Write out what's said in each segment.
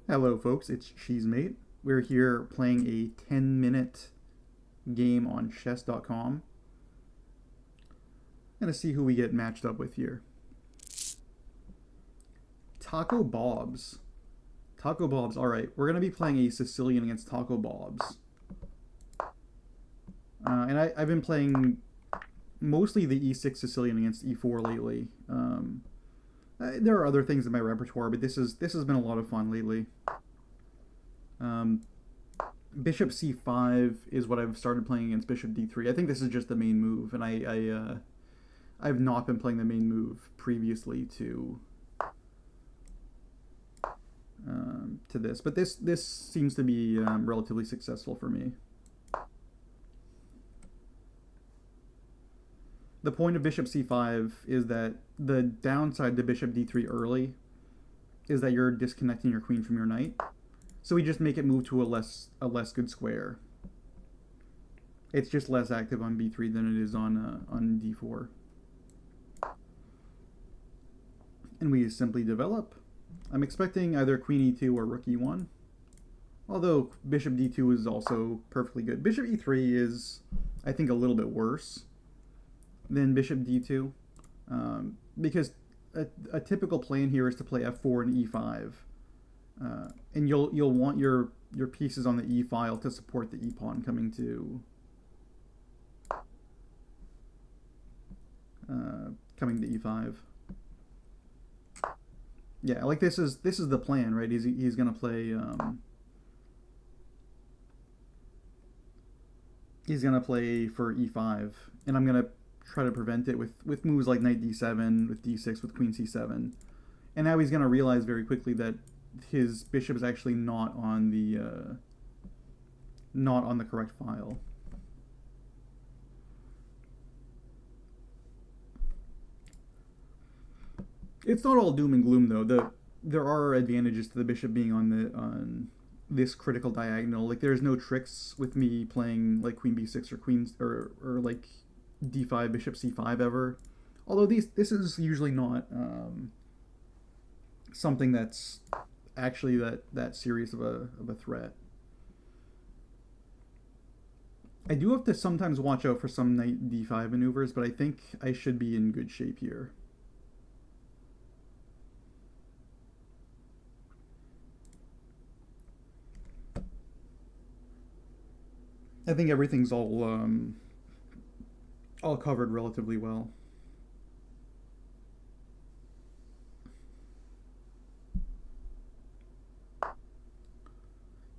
Hello, folks. It's Cheesemate. We're here playing a 10-minute game on chess.com. Gonna see who we get matched up with here. Taco Bob's. Taco Bob's. Alright, we're gonna be playing a Sicilian against Taco Bob's. I've been playing mostly the e6 Sicilian against e4 lately. There are other things in my repertoire, but this has been a lot of fun lately. Bishop c5 is what I've started playing against bishop d3. I think this is just the main move, and I've not been playing the main move previously to this, but this seems to be relatively successful for me. The point of bishop c5 is that the downside to bishop d3 early is that you're disconnecting your queen from your knight. So we just make it move to a less good square. It's just less active on b3 than it is on d4. And we simply develop. I'm expecting either queen e2 or rook e1. Although bishop d2 is also perfectly good. Bishop e3 is, I think, a little bit worse than bishop d2. Because a typical plan here is to play f4 and e5. And you'll want your pieces on the e file to support the e pawn coming to e5. Yeah, like this is the plan, right? He's gonna play for e5, and I'm gonna try to prevent it with moves like knight d7, with d6, with queen c7. And now he's gonna realize very quickly that his bishop is actually not on the correct file. It's not all doom and gloom though. There are advantages to the bishop being on this critical diagonal. Like there's no tricks with me playing like queen b6 or like d5 bishop c5 ever. Although this is usually not something that's actually that serious of a threat. I do have to sometimes watch out for some knight d5 maneuvers, but I think I should be in good shape here. I think everything's all covered relatively well.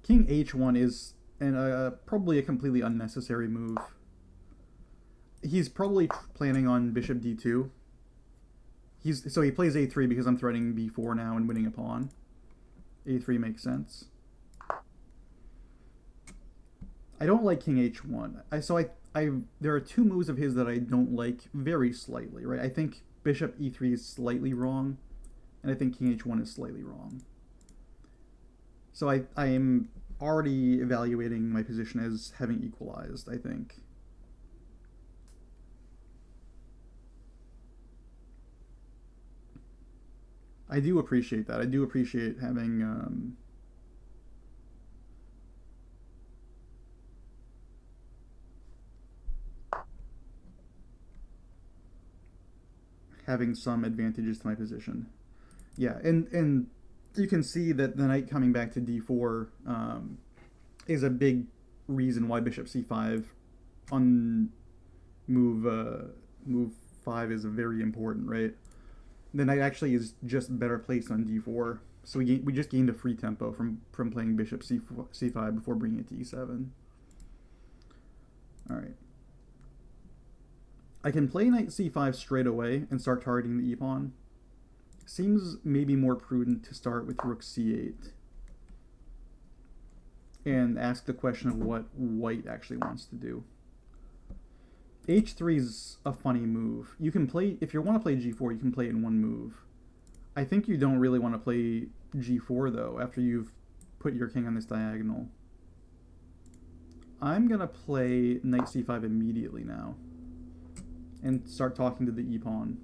King h1 is probably a completely unnecessary move. He's probably planning on bishop d2. So he plays a3 because I'm threatening b4 now and winning a pawn. a3 makes sense. I don't like king h1. There are two moves of his that I don't like very slightly, right? I think bishop e3 is slightly wrong, and I think king h1 is slightly wrong. So I am already evaluating my position as having equalized, I think. I do appreciate that. I do appreciate having having some advantages to my position. Yeah, and you can see that the knight coming back to d4 is a big reason why bishop c5 on move 5 is very important, right? The knight actually is just better placed on d4, so we just gained a free tempo from playing bishop c5 before bringing it to e7. All right. I can play knight c5 straight away and start targeting the e-pawn. Seems maybe more prudent to start with rook c8 and ask the question of what white actually wants to do. h3 is a funny move. You can play, if you want to play g4, you can play it in one move. I think you don't really want to play g4 though after you've put your king on this diagonal. I'm going to play knight c5 immediately now and start talking to the e-pawn.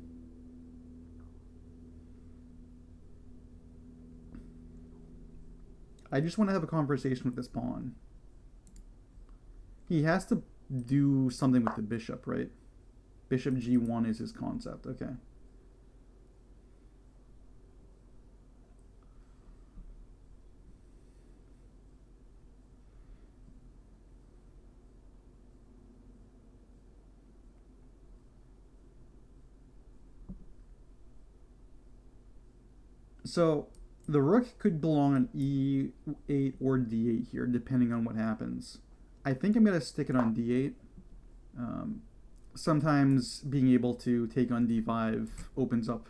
I just want to have a conversation with this pawn. He has to do something with the bishop, right? Bishop g1 is his concept. Okay. So the rook could belong on e8 or d8 here, depending on what happens. I think I'm going to stick it on d8. Sometimes being able to take on d5 opens up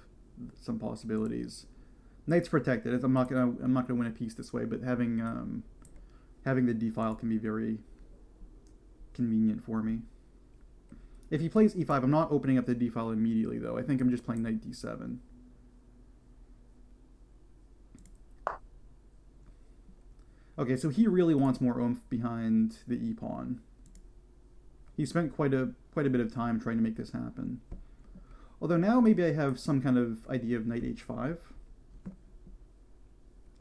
some possibilities. Knight's protected. I'm not gonna win a piece this way, but having the d file can be very convenient for me. If he plays e5, I'm not opening up the d file immediately though. I think I'm just playing knight d7. Okay, so he really wants more oomph behind the e pawn. He spent quite a bit of time trying to make this happen. Although now maybe I have some kind of idea of knight h5.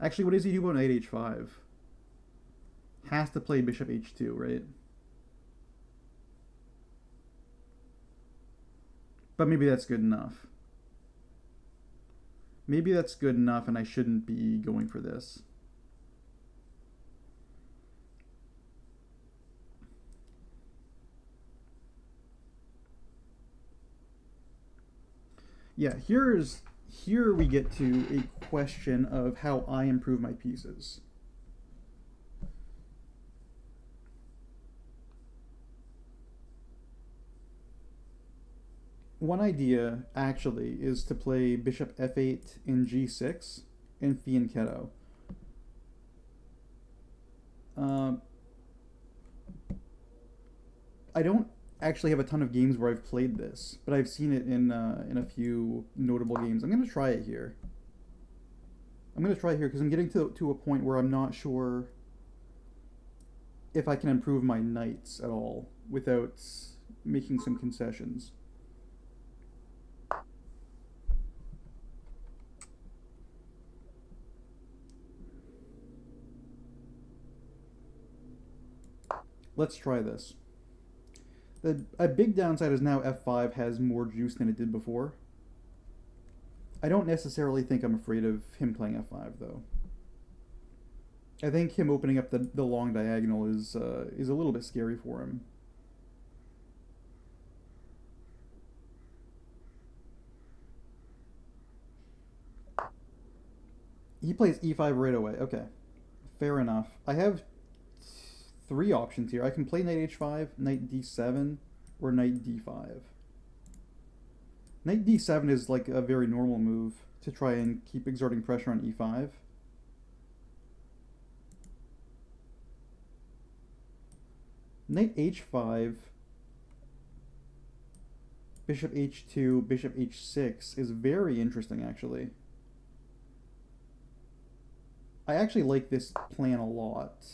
Actually, what does he do about knight h5? Has to play bishop h2, right? But maybe that's good enough. Maybe that's good enough and I shouldn't be going for this. Yeah, here we get to a question of how I improve my pieces. One idea, actually, is to play bishop f8 in g6 and fianchetto. I don't actually have a ton of games where I've played this, but I've seen it in a few notable games. I'm going to try it here. Because I'm getting to a point where I'm not sure if I can improve my knights at all without making some concessions. Let's try this. A big downside is now f5 has more juice than it did before. I don't necessarily think I'm afraid of him playing f5 though. I think him opening up the long diagonal is a little bit scary for him. He plays e5 right away. Okay, fair enough. I have three options here. I can play knight h5, knight d7, or knight d5. Knight d7 is like a very normal move to try and keep exerting pressure on e5. Knight h5, bishop h2, bishop h6 is very interesting actually. I actually like this plan a lot.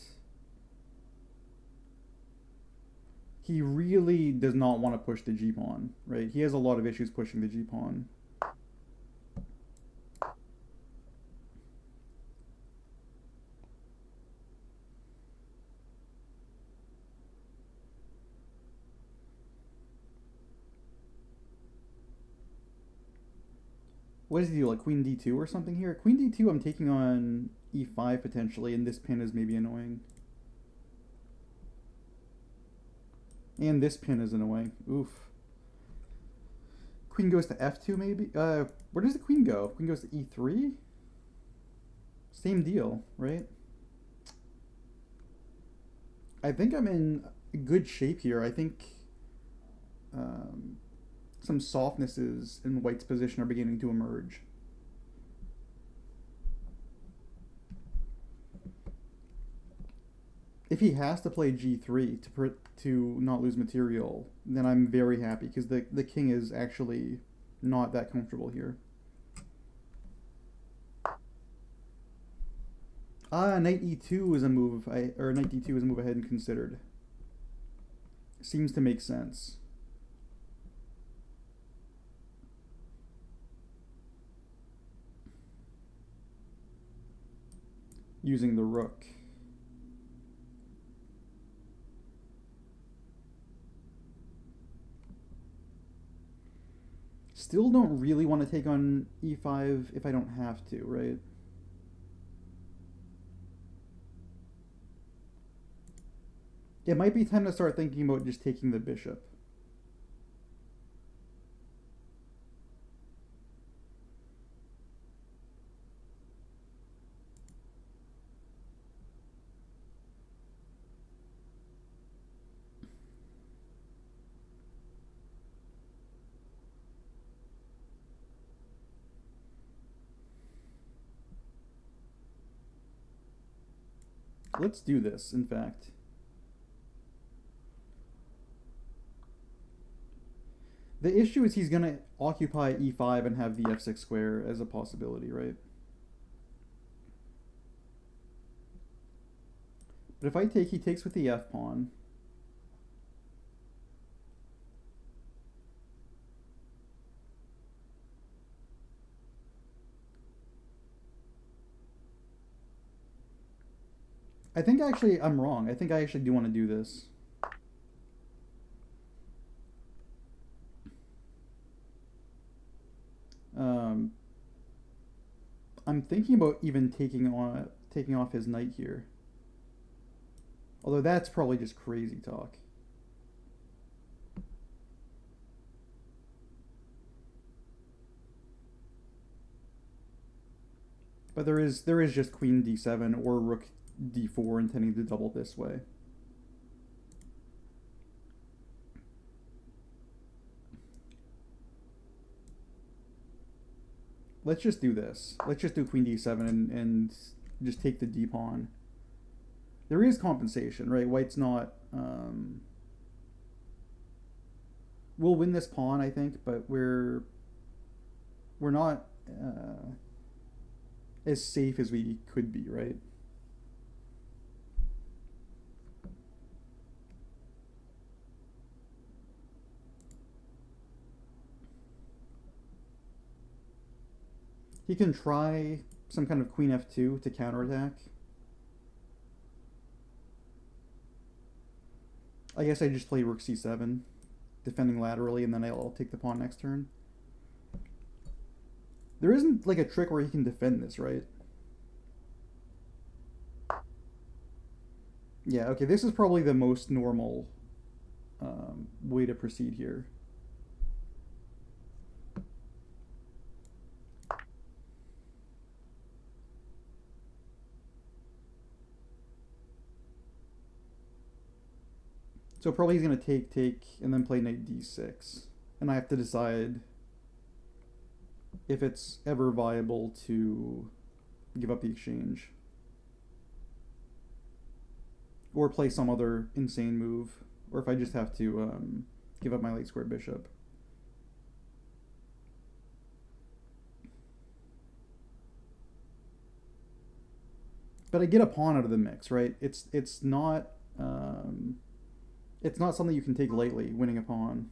He really does not want to push the g-pawn, right? He has a lot of issues pushing the g-pawn. What does he do, like queen d2 or something here? Queen d2 I'm taking on e5 potentially, and this pin is maybe annoying. And this pin is annoying. Oof. Queen goes to f2 maybe? Where does the queen go? Queen goes to e3? Same deal, right? I think I'm in good shape here. I think some softnesses in White's position are beginning to emerge. If he has to play g3 to not lose material, then I'm very happy because the king is actually not that comfortable here. Knight e2 is a move, or knight d2 is a move I hadn't considered. Seems to make sense. using the rook. Still don't really want to take on e5 if I don't have to, right? It might be time to start thinking about just taking the bishop. Let's do this, in fact. The issue is he's going to occupy e5 and have the f6 square as a possibility, right? But if I take, he takes with the f pawn. I think actually I'm wrong. I think I actually do want to do this. I'm thinking about even taking off his knight here. Although that's probably just crazy talk. But there is just queen d7 or rook d4 intending to double this way. Let's just do this. Let's just do queen d7 and just take the d pawn. There is compensation, right? White's not... we'll win this pawn, I think, but we're not as safe as we could be, right? He can try some kind of queen f2 to counterattack. I guess I just play rook c7, defending laterally, and then I'll take the pawn next turn. There isn't like a trick where he can defend this, right? Yeah, okay, this is probably the most normal way to proceed here. So probably he's going to take, and then play knight d6. And I have to decide if it's ever viable to give up the exchange. Or play some other insane move. Or if I just have to give up my late square bishop. But I get a pawn out of the mix, right? It's not something you can take lightly, winning a pawn.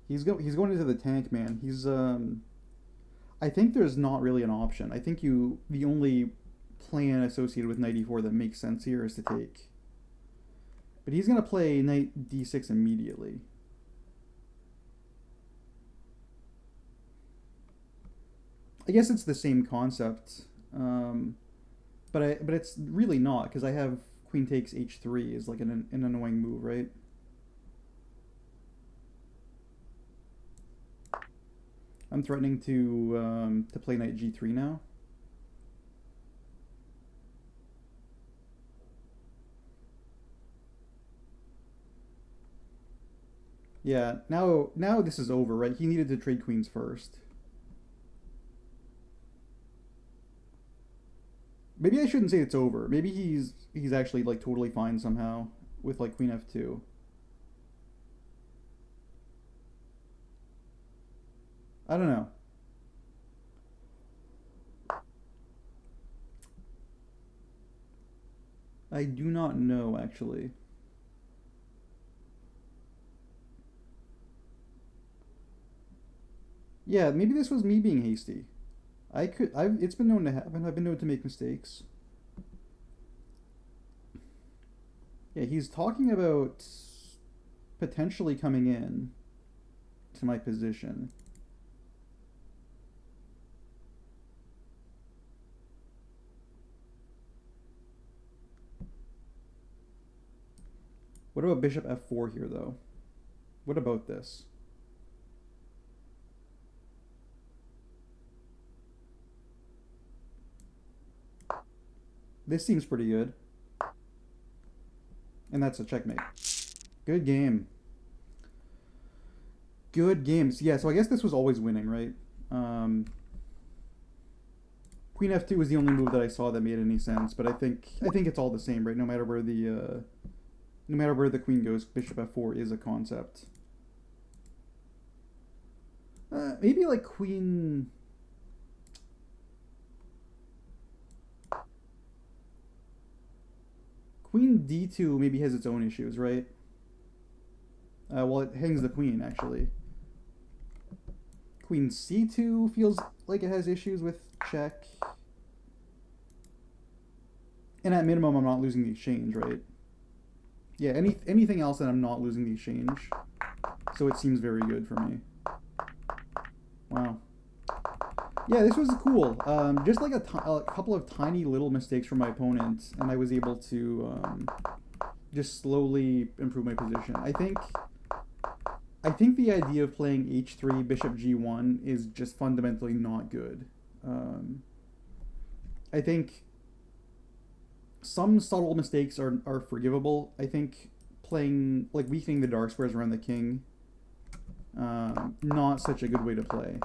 He's going into the tank, man. He's I think there's not really an option. I think the only plan associated with knight e4 that makes sense here is to take. But he's going to play knight d6 immediately. I guess it's the same concept, but it's really not, because I have queen takes h3 is like an annoying move, right? I'm threatening to play knight g3 now. Yeah, now this is over, right? He needed to trade queens first. Maybe I shouldn't say it's over. Maybe he's actually like totally fine somehow with like queen f2. I don't know. I do not know, actually. Yeah, maybe this was me being hasty. It's been known to happen. I've been known to make mistakes. Yeah, he's talking about potentially coming in to my position. What about bishop f4 here, though? What about this? This seems pretty good. And that's a checkmate. Good game. Good games. Yeah, so I guess this was always winning, right? Queen f2 was the only move that I saw that made any sense, but I think it's all the same, right? No matter where the queen goes, bishop f4 is a concept. Maybe like queen. Queen d2 maybe has its own issues, right? Well, it hangs the queen, actually. Queen c2 feels like it has issues with check. And at minimum, I'm not losing the exchange, right? Yeah, anything else that I'm not losing the exchange. So it seems very good for me. Wow. Yeah, this was cool. Just like a couple of tiny little mistakes from my opponent, and I was able to just slowly improve my position. I think the idea of playing h3, bishop g1 is just fundamentally not good. I think some subtle mistakes are forgivable. I think playing, like weakening the dark squares around the king, not such a good way to play.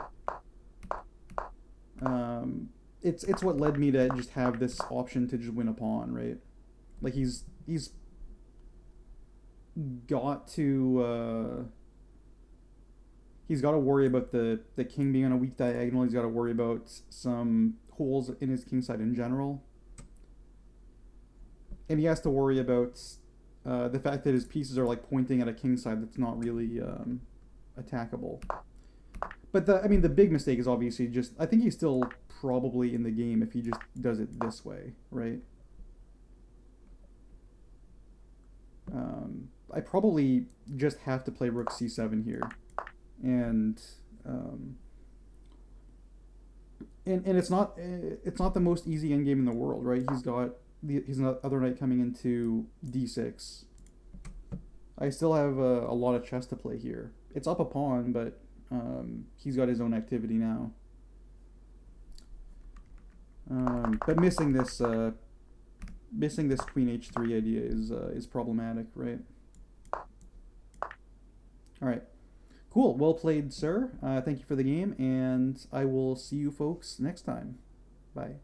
It's what led me to just have this option to just win a pawn, right? Like he's got to worry about the king being on a weak diagonal. He's got to worry about some holes in his king side in general, and he has to worry about the fact that his pieces are like pointing at a king side that's not really attackable. But the big mistake is obviously just, I think he's still probably in the game if he just does it this way, right? I probably just have to play rook c7 here, and it's not the most easy endgame in the world, right? He's got his other knight coming into d6. I still have a lot of chess to play here. It's up a pawn, but he's got his own activity now. But missing this queen h3 idea is problematic, right? All right, cool. Well played, sir. Thank you for the game, and I will see you folks next time. Bye.